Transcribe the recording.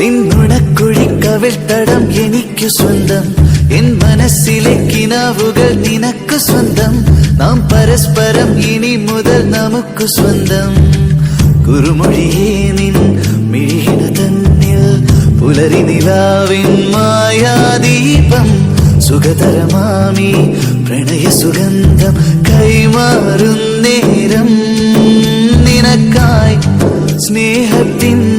നിന്നുണക്കുഴിക്കവിൾത്തടം എനിക്കു സ്വന്തം, എൻ മനസ്സിലെ കിനാവുകൾ നിനക്കു സ്വന്തം. നാം പരസ്പരം ഇനി മുതൽ നമുക്കു സ്വന്തം. കുറുമൊഴിയേ നിൻ മിഴിയിന തന്നിൽ പുലരി നിലാവിൻ മായാദീപം. സുഖതരമാമി പ്രണയ സുഗന്ധം കൈമാറുന്നേരം നിനക്കായി സ്നേഹത്തിൻ